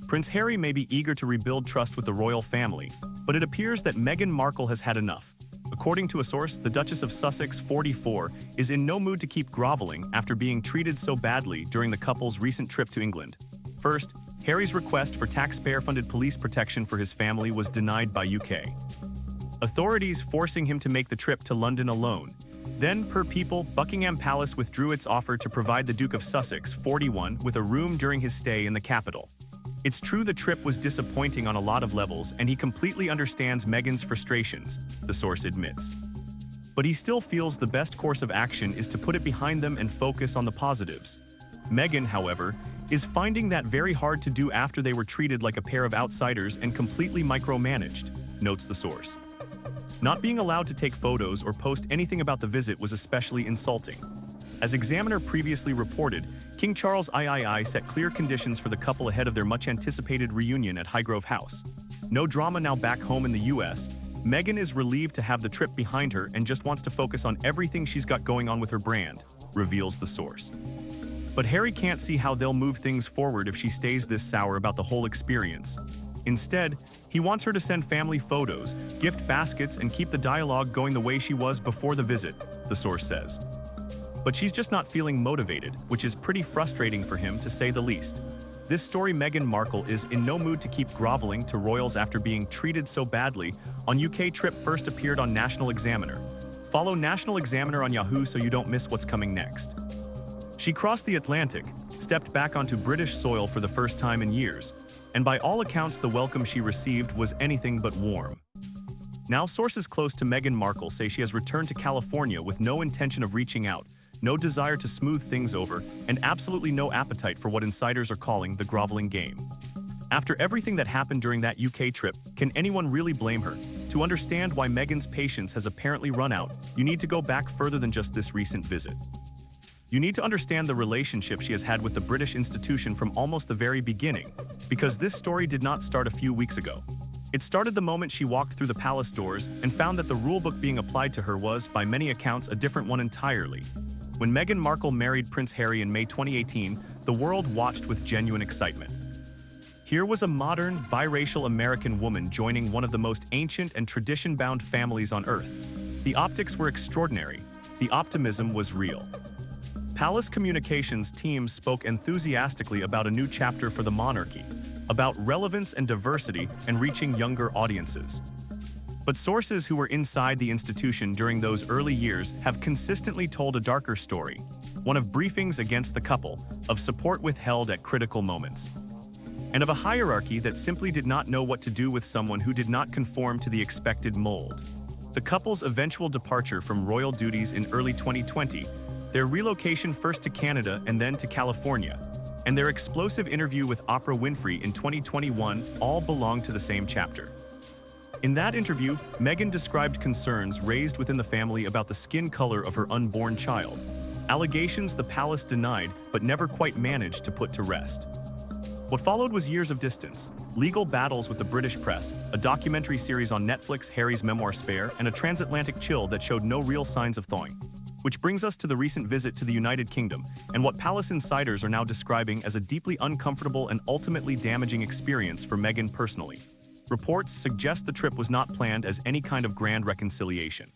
Prince Harry may be eager to rebuild trust with the royal family, but it appears that Meghan Markle has had enough. According to a source, the Duchess of Sussex, 44, is in no mood to keep groveling after being treated so badly during the couple's recent trip to England. First, Harry's request for taxpayer-funded police protection for his family was denied by UK authorities, forcing him to make the trip to London alone. Then, per People, Buckingham Palace withdrew its offer to provide the Duke of Sussex, 41, with a room during his stay in the capital. It's true the trip was disappointing on a lot of levels, and he completely understands Meghan's frustrations, the source admits. But he still feels the best course of action is to put it behind them and focus on the positives. Meghan, however, is finding that very hard to do after they were treated like a pair of outsiders and completely micromanaged, notes the source. Not being allowed to take photos or post anything about the visit was especially insulting. As Examiner previously reported, King Charles III set clear conditions for the couple ahead of their much-anticipated reunion at Highgrove House. No drama now back home in the US. Meghan is relieved to have the trip behind her and just wants to focus on everything she's got going on with her brand, reveals the source. But Harry can't see how they'll move things forward if she stays this sour about the whole experience. Instead, he wants her to send family photos, gift baskets, and keep the dialogue going the way she was before the visit, the source says. But she's just not feeling motivated, which is pretty frustrating for him, to say the least. This story: Meghan Markle is in no mood to keep groveling to royals after being treated so badly on UK trip, first appeared on National Examiner. Follow National Examiner on Yahoo so you don't miss what's coming next. She crossed the Atlantic, stepped back onto British soil for the first time in years, and by all accounts the welcome she received was anything but warm. Now, sources close to Meghan Markle say she has returned to California with no intention of reaching out, no desire to smooth things over, and absolutely no appetite for what insiders are calling the groveling game. After everything that happened during that UK trip, can anyone really blame her? To understand why Meghan's patience has apparently run out, you need to go back further than just this recent visit. You need to understand the relationship she has had with the British institution from almost the very beginning, because this story did not start a few weeks ago. It started the moment she walked through the palace doors and found that the rulebook being applied to her was, by many accounts, a different one entirely. When Meghan Markle married Prince Harry in May 2018, the world watched with genuine excitement. Here was a modern, biracial American woman joining one of the most ancient and tradition-bound families on Earth. The optics were extraordinary. The optimism was real. Palace communications teams spoke enthusiastically about a new chapter for the monarchy, about relevance and diversity and reaching younger audiences. But sources who were inside the institution during those early years have consistently told a darker story, one of briefings against the couple, of support withheld at critical moments, and of a hierarchy that simply did not know what to do with someone who did not conform to the expected mold. The couple's eventual departure from royal duties in early 2020, their relocation first to Canada and then to California, and their explosive interview with Oprah Winfrey in 2021 all belong to the same chapter. In that interview, Meghan described concerns raised within the family about the skin color of her unborn child, allegations the palace denied but never quite managed to put to rest. What followed was years of distance, legal battles with the British press, a documentary series on Netflix, Harry's memoir Spare, and a transatlantic chill that showed no real signs of thawing. Which brings us to the recent visit to the United Kingdom, and what palace insiders are now describing as a deeply uncomfortable and ultimately damaging experience for Meghan personally. Reports suggest the trip was not planned as any kind of grand reconciliation.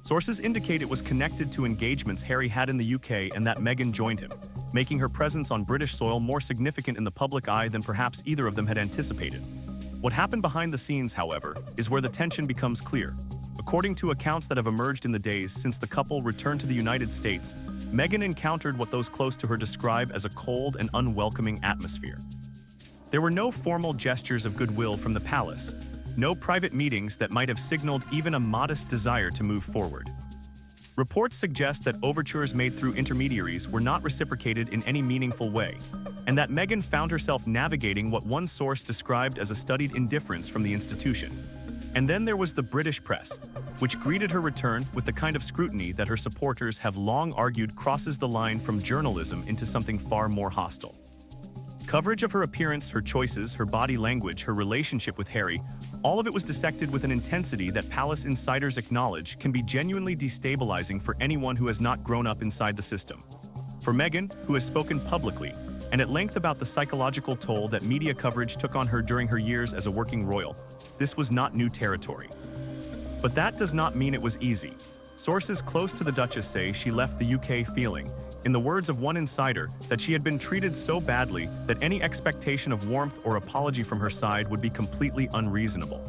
Sources indicate it was connected to engagements Harry had in the UK and that Meghan joined him, making her presence on British soil more significant in the public eye than perhaps either of them had anticipated. What happened behind the scenes, however, is where the tension becomes clear. According to accounts that have emerged in the days since the couple returned to the United States, Meghan encountered what those close to her describe as a cold and unwelcoming atmosphere. There were no formal gestures of goodwill from the palace, no private meetings that might have signaled even a modest desire to move forward. Reports suggest that overtures made through intermediaries were not reciprocated in any meaningful way, and that Meghan found herself navigating what one source described as a studied indifference from the institution. And then there was the British press, which greeted her return with the kind of scrutiny that her supporters have long argued crosses the line from journalism into something far more hostile. Coverage of her appearance, her choices, her body language, her relationship with Harry, all of it was dissected with an intensity that palace insiders acknowledge can be genuinely destabilizing for anyone who has not grown up inside the system. For Meghan, who has spoken publicly, and at length about the psychological toll that media coverage took on her during her years as a working royal. This was not new territory. But that does not mean it was easy. Sources close to the Duchess say she left the UK feeling, in the words of one insider, that she had been treated so badly that any expectation of warmth or apology from her side would be completely unreasonable.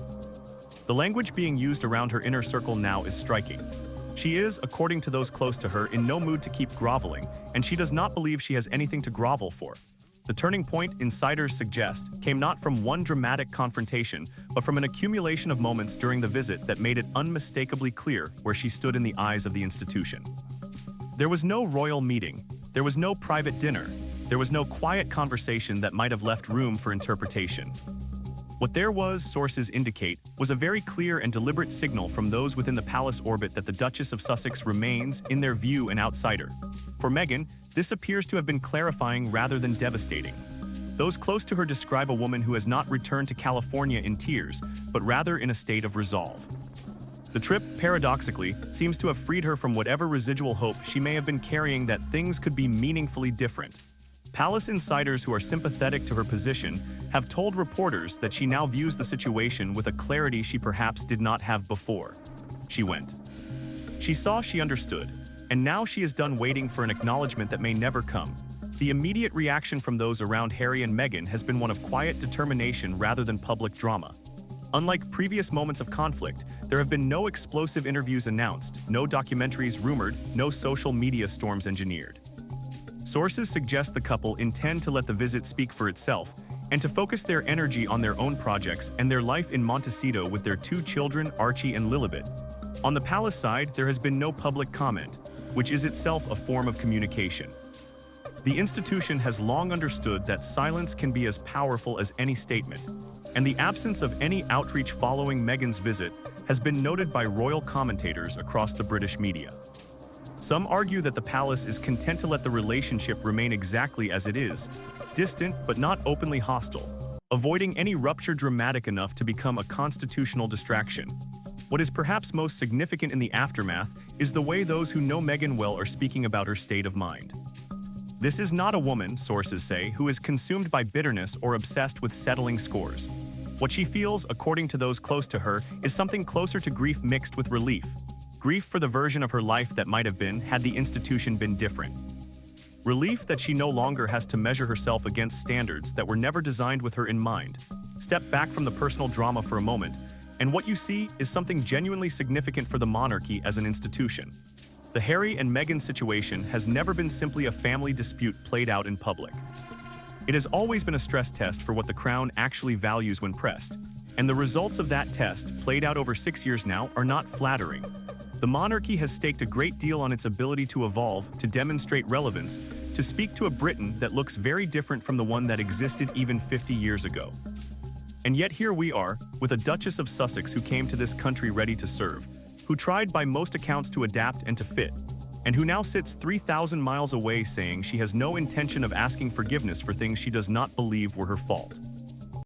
The language being used around her inner circle now is striking. She is, according to those close to her, in no mood to keep groveling, and she does not believe she has anything to grovel for. The turning point, insiders suggest, came not from one dramatic confrontation, but from an accumulation of moments during the visit that made it unmistakably clear where she stood in the eyes of the institution. There was no royal meeting, there was no private dinner, there was no quiet conversation that might have left room for interpretation. What there was, sources indicate, was a very clear and deliberate signal from those within the palace orbit that the Duchess of Sussex remains, in their view, an outsider. For Meghan, this appears to have been clarifying rather than devastating. Those close to her describe a woman who has not returned to California in tears, but rather in a state of resolve. The trip, paradoxically, seems to have freed her from whatever residual hope she may have been carrying that things could be meaningfully different. Palace insiders who are sympathetic to her position have told reporters that she now views the situation with a clarity she perhaps did not have before. She went. She saw she understood, and now she is done waiting for an acknowledgement that may never come. The immediate reaction from those around Harry and Meghan has been one of quiet determination rather than public drama. Unlike previous moments of conflict, there have been no explosive interviews announced, no documentaries rumored, no social media storms engineered. Sources suggest the couple intend to let the visit speak for itself and to focus their energy on their own projects and their life in Montecito with their two children, Archie and Lilibet. On the palace side, there has been no public comment, which is itself a form of communication. The institution has long understood that silence can be as powerful as any statement, and the absence of any outreach following Meghan's visit has been noted by royal commentators across the British media. Some argue that the palace is content to let the relationship remain exactly as it is, distant but not openly hostile, avoiding any rupture dramatic enough to become a constitutional distraction. What is perhaps most significant in the aftermath is the way those who know Meghan well are speaking about her state of mind. This is not a woman, sources say, who is consumed by bitterness or obsessed with settling scores. What she feels, according to those close to her, is something closer to grief mixed with relief. Grief for the version of her life that might have been had the institution been different. Relief that she no longer has to measure herself against standards that were never designed with her in mind. Step back from the personal drama for a moment, and what you see is something genuinely significant for the monarchy as an institution. The Harry and Meghan situation has never been simply a family dispute played out in public. It has always been a stress test for what the crown actually values when pressed, and the results of that test, played out over 6 years now, are not flattering. The monarchy has staked a great deal on its ability to evolve, to demonstrate relevance, to speak to a Britain that looks very different from the one that existed even 50 years ago. And yet here we are, with a Duchess of Sussex who came to this country ready to serve, who tried by most accounts to adapt and to fit, and who now sits 3,000 miles away saying she has no intention of asking forgiveness for things she does not believe were her fault.